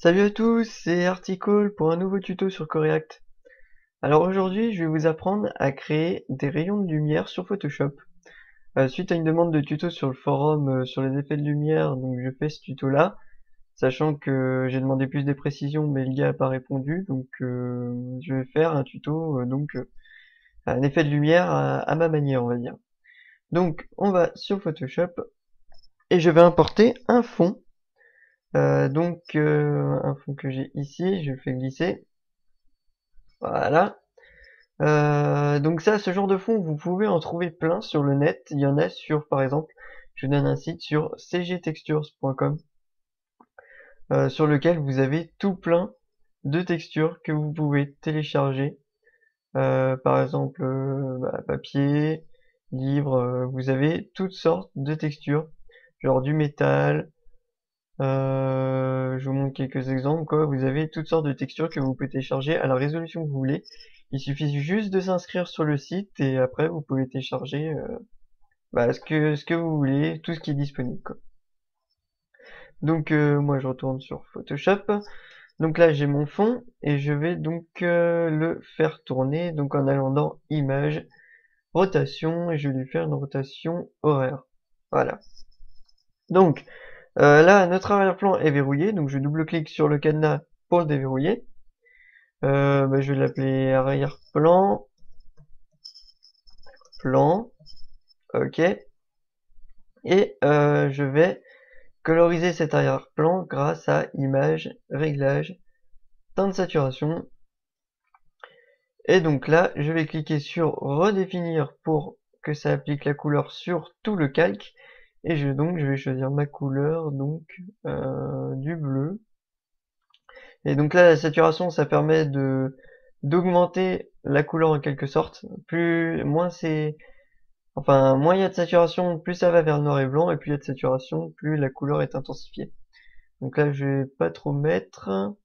Salut à tous, c'est Articole pour un nouveau tuto sur Coreact. Alors aujourd'hui, je vais vous apprendre à créer des rayons de lumière sur Photoshop. Suite à une demande de tuto sur le forum sur les effets de lumière, donc je fais ce tuto-là, sachant que j'ai demandé plus de précisions, mais le gars n'a pas répondu, donc je vais faire un tuto, un effet de lumière à ma manière, on va dire. Donc on va sur Photoshop et je vais importer un fond. Un fond que j'ai ici, je le fais glisser. Voilà. Donc ça, ce genre de fond, vous pouvez en trouver plein sur le net. Il y en a sur, par exemple, je vous donne un site sur cgtextures.com, sur lequel vous avez tout plein de textures que vous pouvez télécharger. Par exemple, papier, livre, vous avez toutes sortes de textures, genre du métal. Je vous montre quelques exemples, quoi. Vous avez toutes sortes de textures que vous pouvez télécharger à la résolution que vous voulez. Il suffit juste de s'inscrire sur le site et après vous pouvez télécharger ce que vous voulez, tout ce qui est disponible, quoi. Donc moi je retourne sur Photoshop. Donc là j'ai mon fond et je vais donc le faire tourner donc en allant dans Images, Rotation et je vais lui faire une rotation horaire. Voilà. Donc là notre arrière-plan est verrouillé, donc je double-clique sur le cadenas pour le déverrouiller. Je vais l'appeler arrière-plan, plan, ok. Et je vais coloriser cet arrière-plan grâce à Image, Réglages, Teinte de saturation. Et donc là, je vais cliquer sur Redéfinir pour que ça applique la couleur sur tout le calque. Et je vais choisir ma couleur, du bleu. Et donc là, la saturation, ça permet d'augmenter la couleur en quelque sorte. Moins il y a de saturation, plus ça va vers le noir et blanc, et plus il y a de saturation, plus la couleur est intensifiée. Donc là, je vais pas trop mettre, un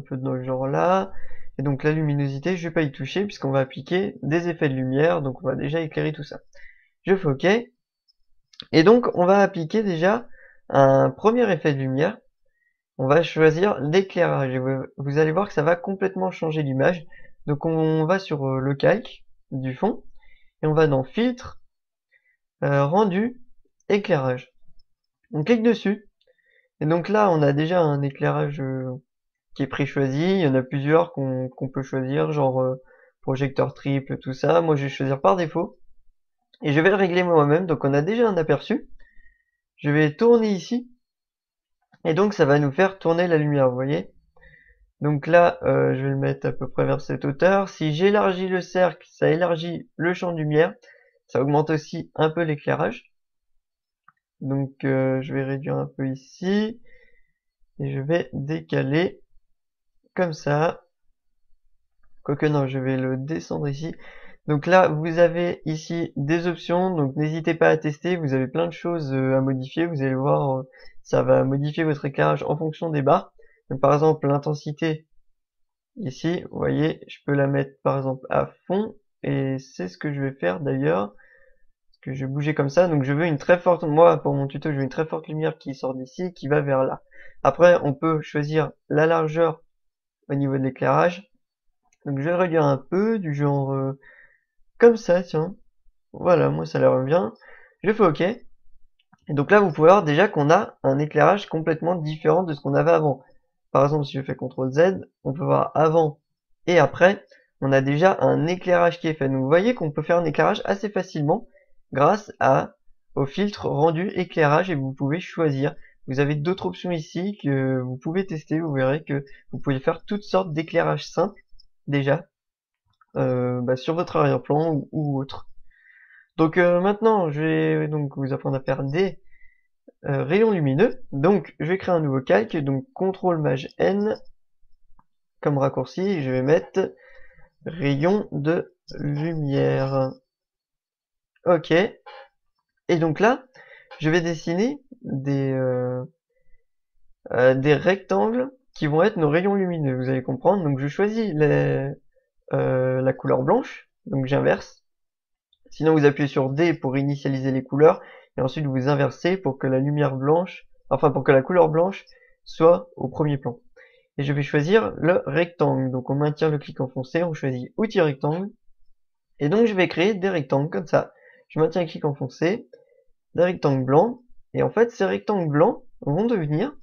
peu dans le genre là. Et donc la luminosité, je vais pas y toucher puisqu'on va appliquer des effets de lumière, donc on va déjà éclairer tout ça. Je fais OK. Et donc on va appliquer déjà un premier effet de lumière. On va choisir l'éclairage. Et vous allez voir que ça va complètement changer l'image. Donc on va sur le calque du fond et on va dans Filtre, Rendu, Éclairage. On clique dessus. Et donc là, on a déjà un éclairage qui est pré-choisi. Il y en a plusieurs qu'on peut choisir, genre projecteur triple, tout ça. Moi, je vais choisir par défaut. Et je vais le régler moi-même. Donc on a déjà un aperçu. Je vais tourner ici. Et donc ça va nous faire tourner la lumière, vous voyez. Donc là, je vais le mettre à peu près vers cette hauteur. Si j'élargis le cercle, ça élargit le champ de lumière. Ça augmente aussi un peu l'éclairage. Donc je vais réduire un peu ici. Et je vais décaler comme ça. Quoique non, je vais le descendre ici. Donc là, vous avez ici des options, donc n'hésitez pas à tester, vous avez plein de choses à modifier, vous allez voir, ça va modifier votre éclairage en fonction des barres. Donc par exemple, l'intensité, ici, vous voyez, je peux la mettre par exemple à fond, et c'est ce que je vais faire d'ailleurs, parce que je vais bouger comme ça, donc je veux une très forte, moi pour mon tuto, je veux une très forte lumière qui sort d'ici, qui va vers là. Après, on peut choisir la largeur au niveau de l'éclairage, donc je vais le réduire un peu, du genre comme ça, tiens. Voilà, moi ça a l'air bien. Je fais OK. Et donc là, vous pouvez voir déjà qu'on a un éclairage complètement différent de ce qu'on avait avant. Par exemple, si je fais CTRL Z, on peut voir avant et après. On a déjà un éclairage qui est fait. Donc vous voyez qu'on peut faire un éclairage assez facilement grâce au filtre rendu éclairage et vous pouvez choisir. Vous avez d'autres options ici que vous pouvez tester. Vous verrez que vous pouvez faire toutes sortes d'éclairages simples déjà sur votre arrière-plan ou autre. Donc maintenant, je vais donc vous apprendre à faire des rayons lumineux. Donc je vais créer un nouveau calque, donc CTRL Maj N comme raccourci, je vais mettre rayon de lumière. OK. Et donc là, je vais dessiner des rectangles qui vont être nos rayons lumineux, vous allez comprendre. Donc je choisis la couleur blanche, donc j'inverse. Sinon vous appuyez sur D pour initialiser les couleurs et ensuite vous inversez pour que la lumière blanche, enfin pour que la couleur blanche soit au premier plan. Et je vais choisir le rectangle. Donc on maintient le clic enfoncé, on choisit outil rectangle. Et donc je vais créer des rectangles comme ça. Je maintiens le clic enfoncé, des rectangles blancs. Et en fait, ces rectangles blancs vont devenir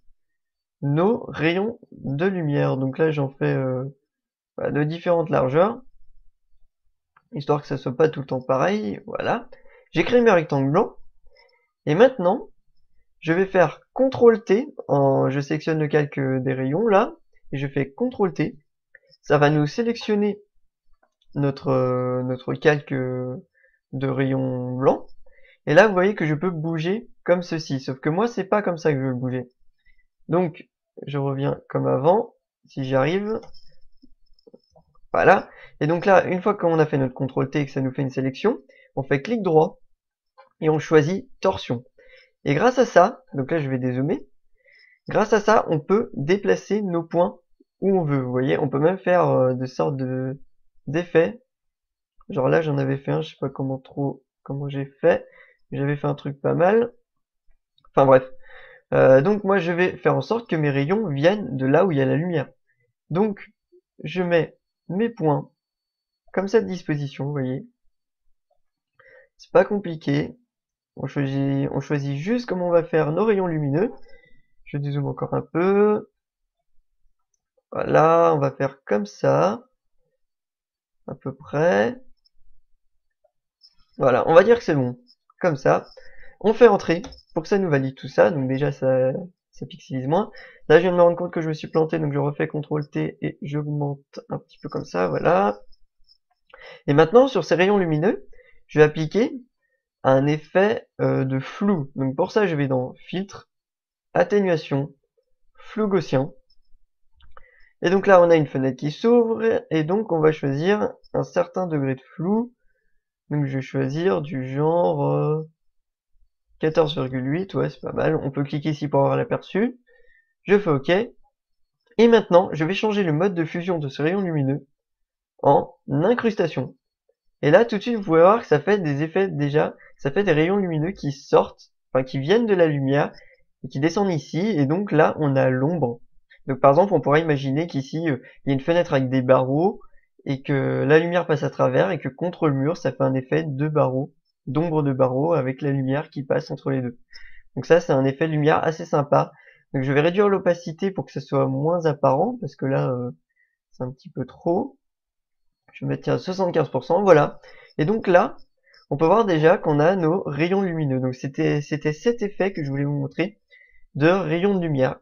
nos rayons de lumière. Donc là, j'en fais de différentes largeurs, histoire que ça soit pas tout le temps pareil. Voilà. J'ai créé mes rectangles blancs. Et maintenant, je vais faire CTRL-T. Je sélectionne le calque des rayons là. Et je fais CTRL-T. Ça va nous sélectionner notre calque de rayons blancs. Et là, vous voyez que je peux bouger comme ceci. Sauf que moi, c'est pas comme ça que je veux le bouger. Donc, je reviens comme avant, si j'y arrive. Voilà. Et donc là, une fois qu'on a fait notre CTRL-T et que ça nous fait une sélection, on fait clic droit et on choisit torsion. Et grâce à ça, donc là je vais dézoomer, grâce à ça, on peut déplacer nos points où on veut. Vous voyez, on peut même faire des sortes d'effets. Genre là, j'en avais fait un, je sais pas comment j'ai fait. J'avais fait un truc pas mal. Enfin bref. Donc moi, je vais faire en sorte que mes rayons viennent de là où il y a la lumière. Donc, je mets mes points comme cette disposition, vous voyez. C'est pas compliqué. On choisit juste comment on va faire nos rayons lumineux. Je dézoome encore un peu. Voilà, on va faire comme ça. À peu près. Voilà, on va dire que c'est bon. Comme ça. On fait entrer pour que ça nous valide tout ça. Donc déjà, ça pixelise moins. Là, je viens de me rendre compte que je me suis planté. Donc je refais CTRL-T et j'augmente un petit peu comme ça. Voilà. Et maintenant, sur ces rayons lumineux, je vais appliquer un effet de flou. Donc pour ça, je vais dans Filtre, Atténuation, Flou gaussien. Et donc là, on a une fenêtre qui s'ouvre, et donc on va choisir un certain degré de flou. Donc je vais choisir du genre 14,8, ouais, c'est pas mal. On peut cliquer ici pour avoir l'aperçu. Je fais OK. Et maintenant, je vais changer le mode de fusion de ce rayon lumineux en incrustation. Et là, tout de suite, vous pouvez voir que ça fait des effets déjà, ça fait des rayons lumineux qui sortent, enfin qui viennent de la lumière, et qui descendent ici, et donc là, on a l'ombre. Donc par exemple, on pourrait imaginer qu'ici, il y a une fenêtre avec des barreaux, et que la lumière passe à travers, et que contre le mur, ça fait un effet de barreaux, d'ombre de barreaux, avec la lumière qui passe entre les deux. Donc ça, c'est un effet de lumière assez sympa. Donc je vais réduire l'opacité pour que ce soit moins apparent, parce que là, c'est un petit peu trop. Je vais mettre à 75%, voilà. Et donc là, on peut voir déjà qu'on a nos rayons lumineux. Donc c'était cet effet que je voulais vous montrer de rayons de lumière.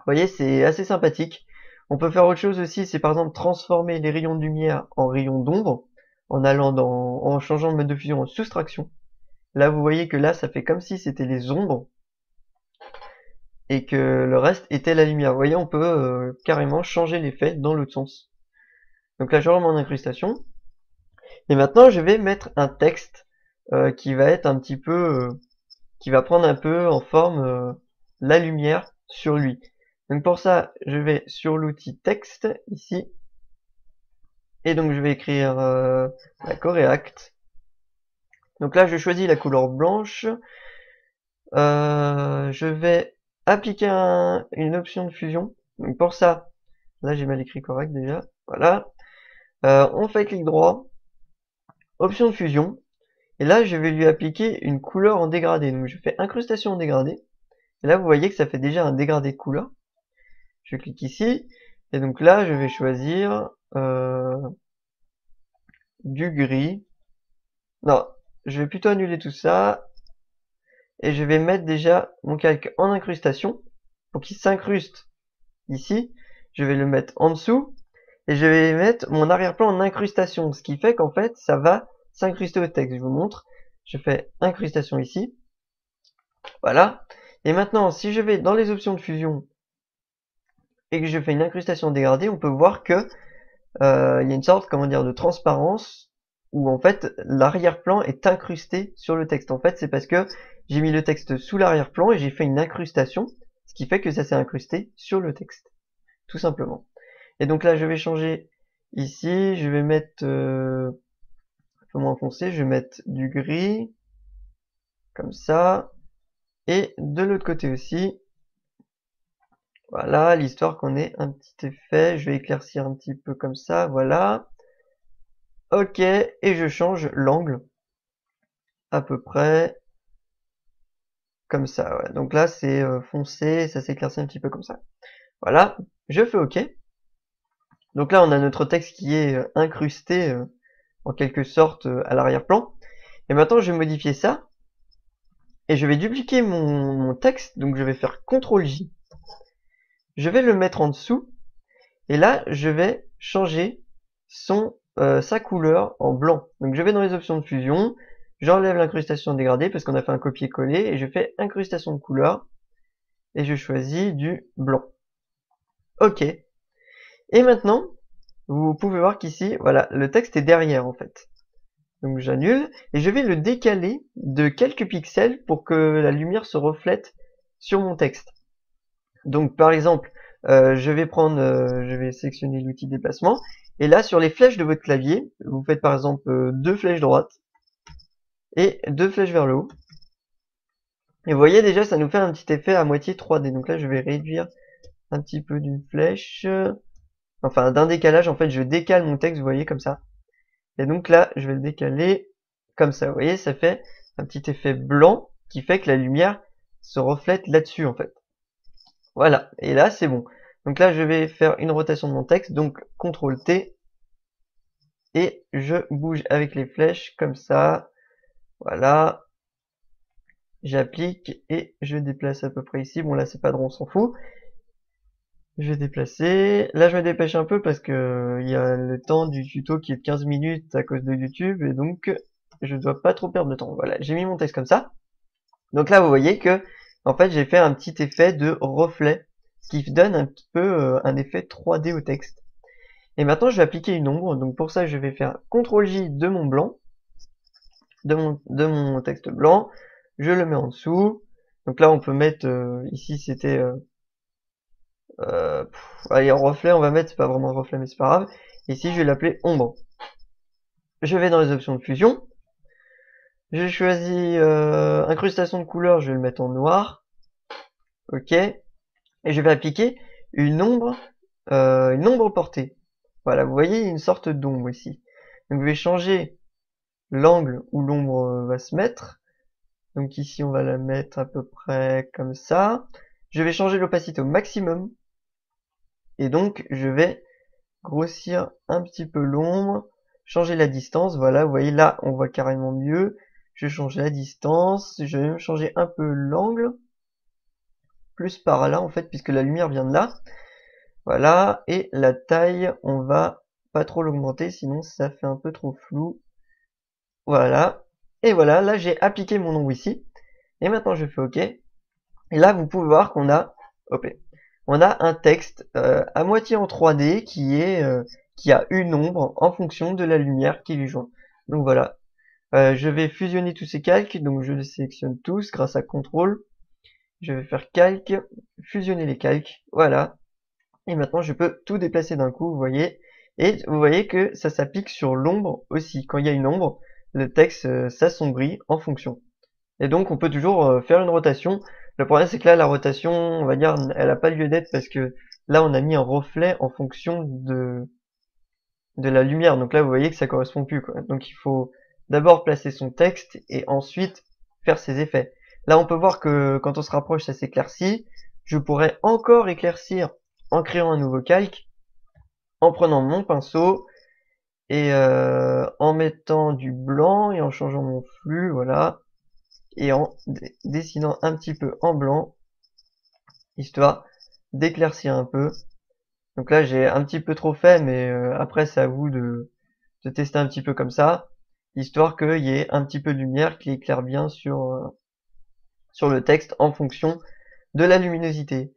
Vous voyez, c'est assez sympathique. On peut faire autre chose aussi, c'est par exemple transformer les rayons de lumière en rayons d'ombre en changeant le mode de fusion en soustraction. Là, vous voyez que là, ça fait comme si c'était les ombres et que le reste était la lumière. Vous voyez, on peut carrément changer l'effet dans l'autre sens. Donc là, je remets en incrustation. Et maintenant, je vais mettre un texte qui va être un petit peu, qui va prendre un peu en forme la lumière sur lui. Donc pour ça, je vais sur l'outil texte ici, et donc je vais écrire la Coreact. Donc là, je choisis la couleur blanche. Je vais appliquer une option de fusion. Donc pour ça, là j'ai mal écrit correct déjà. Voilà. On fait clic droit, option de fusion. Et là, je vais lui appliquer une couleur en dégradé. Donc, je fais incrustation en dégradé. Et là, vous voyez que ça fait déjà un dégradé de couleur. Je clique ici. Et donc là, je vais choisir du gris. Non, je vais plutôt annuler tout ça. Et je vais mettre déjà mon calque en incrustation. Pour qu'il s'incruste ici. Je vais le mettre en dessous. Et je vais mettre mon arrière-plan en incrustation. Ce qui fait qu'en fait, ça va s'incruster au texte. Je vous montre. Je fais incrustation ici. Voilà. Et maintenant, si je vais dans les options de fusion et que je fais une incrustation dégradée, on peut voir que il y a une sorte, comment dire, de transparence où en fait l'arrière-plan est incrusté sur le texte. En fait, c'est parce que j'ai mis le texte sous l'arrière-plan et j'ai fait une incrustation, ce qui fait que ça s'est incrusté sur le texte, tout simplement. Et donc là, je vais changer ici, je vais mettre un peu moins foncé, je vais mettre du gris, comme ça. Et de l'autre côté aussi, Voilà, l'histoire qu'on ait un petit effet. Je vais éclaircir un petit peu comme ça, voilà. Ok, et je change l'angle à peu près comme ça. Ouais. Donc là, c'est foncé, ça s'éclaircit un petit peu comme ça. Voilà, je fais OK. Donc là, on a notre texte qui est incrusté en quelque sorte à l'arrière-plan. Et maintenant, je vais modifier ça. Et je vais dupliquer mon texte. Donc je vais faire CTRL-J. Je vais le mettre en dessous. Et là, je vais changer sa couleur en blanc. Donc je vais dans les options de fusion. J'enlève l'incrustation dégradée parce qu'on a fait un copier-coller. Et je fais incrustation de couleur. Et je choisis du blanc. OK. Et maintenant, vous pouvez voir qu'ici, voilà, le texte est derrière en fait. Donc j'annule et je vais le décaler de quelques pixels pour que la lumière se reflète sur mon texte. Donc par exemple, je vais sélectionner l'outil déplacement et là sur les flèches de votre clavier, vous faites par exemple deux flèches droites et deux flèches vers le haut. Et vous voyez déjà, ça nous fait un petit effet à moitié 3D. Donc là, je vais réduire un petit peu d'une flèche, enfin d'un décalage. En fait, je décale mon texte, vous voyez comme ça. Et donc là, je vais le décaler comme ça. Vous voyez, ça fait un petit effet blanc qui fait que la lumière se reflète là-dessus en fait. Voilà, et là c'est bon. Donc là, je vais faire une rotation de mon texte, donc CTRL-T, et je bouge avec les flèches comme ça. Voilà, j'applique et je déplace à peu près ici. Bon là, c'est pas drôle, on s'en fout. Je vais déplacer. Là, je me dépêche un peu parce que il y a le temps du tuto qui est de 15 minutes à cause de YouTube et donc je dois pas trop perdre de temps. Voilà, j'ai mis mon texte comme ça. Donc là, vous voyez que en fait, j'ai fait un petit effet de reflet, ce qui donne un petit peu un effet 3D au texte. Et maintenant, je vais appliquer une ombre. Donc pour ça, je vais faire CTRL-J de mon blanc, de mon texte blanc. Je le mets en dessous. Donc là, on peut mettre ici, c'était allez, en reflet, on va mettre, c'est pas vraiment un reflet, mais c'est pas grave. Ici, je vais l'appeler ombre. Je vais dans les options de fusion. Je choisis incrustation de couleur, je vais le mettre en noir. OK. Et je vais appliquer une ombre portée. Voilà, vous voyez une sorte d'ombre ici. Donc je vais changer l'angle où l'ombre va se mettre. Donc ici, on va la mettre à peu près comme ça. Je vais changer l'opacité au maximum. Et donc, je vais grossir un petit peu l'ombre, changer la distance, voilà, vous voyez là, on voit carrément mieux. Je change la distance, je vais même changer un peu l'angle, plus par là en fait, puisque la lumière vient de là. Voilà, et la taille, on va pas trop l'augmenter, sinon ça fait un peu trop flou. Voilà, et voilà, là j'ai appliqué mon ombre ici, et maintenant je fais OK. Et là, vous pouvez voir qu'on a, hop, on a un texte à moitié en 3D qui a une ombre en fonction de la lumière qui lui joint. Donc voilà, je vais fusionner tous ces calques, donc je les sélectionne tous grâce à CTRL. Je vais faire calque, fusionner les calques, voilà. Et maintenant je peux tout déplacer d'un coup, vous voyez. Et vous voyez que ça s'applique sur l'ombre aussi. Quand il y a une ombre, le texte s'assombrit en fonction. Et donc on peut toujours faire une rotation. Le problème c'est que là la rotation, on va dire, elle n'a pas lieu d'être parce que là on a mis un reflet en fonction de la lumière. Donc là vous voyez que ça correspond plus quoi. Donc il faut d'abord placer son texte et ensuite faire ses effets. Là on peut voir que quand on se rapproche ça s'éclaircit. Je pourrais encore éclaircir en créant un nouveau calque, en prenant mon pinceau et en mettant du blanc et en changeant mon flux, voilà. Et en dessinant un petit peu en blanc, histoire d'éclaircir un peu. Donc là j'ai un petit peu trop fait, mais après c'est à vous de tester un petit peu comme ça, histoire qu'il y ait un petit peu de lumière qui éclaire bien sur le texte en fonction de la luminosité.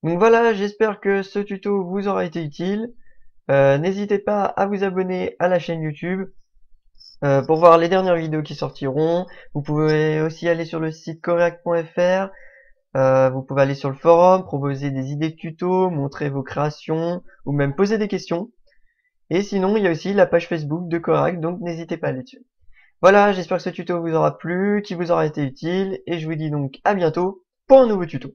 Donc voilà, j'espère que ce tuto vous aura été utile. N'hésitez pas à vous abonner à la chaîne YouTube pour voir les dernières vidéos qui sortiront. Vous pouvez aussi aller sur le site coreact.fr. Vous pouvez aller sur le forum, proposer des idées de tutos, montrer vos créations ou même poser des questions. Et sinon, il y a aussi la page Facebook de Coreact, donc n'hésitez pas à aller dessus. Voilà, j'espère que ce tuto vous aura plu, qu'il vous aura été utile, et je vous dis donc à bientôt pour un nouveau tuto.